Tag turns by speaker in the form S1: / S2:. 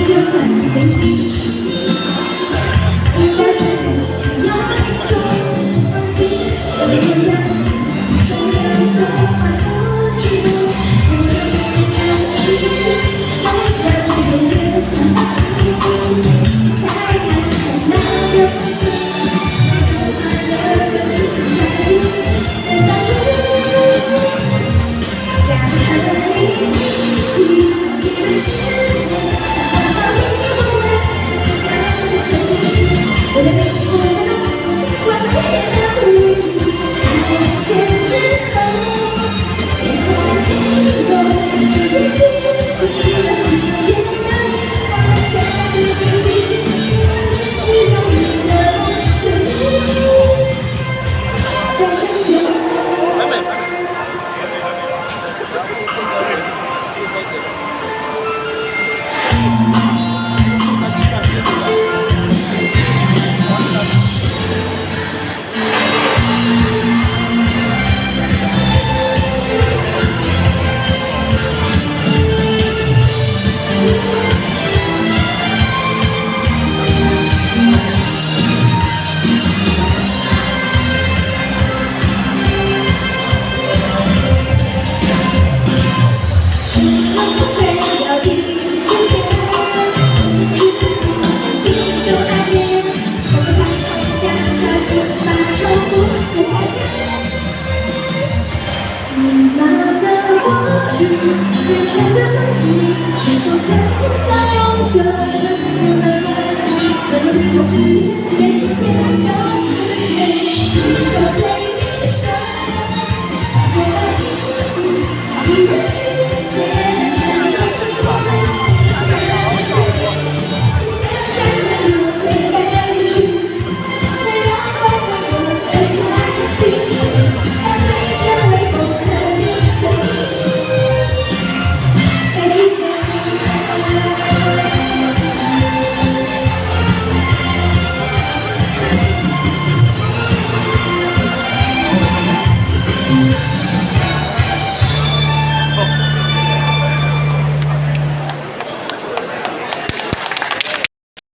S1: 就算被记住，不要再去压中忘记，所以留下所有的话都记住。我的感觉，就像永远的相遇，再看看那个故事，快乐的不是太久，再加入，想和你一起。 我的灵魂，完美的无敌，爱现之后，别过心动，逐渐清晰的誓言，放下你的心，继续用力的望着你，在深陷。变成的你，是否可以相拥着纯净的爱？在梦中世界。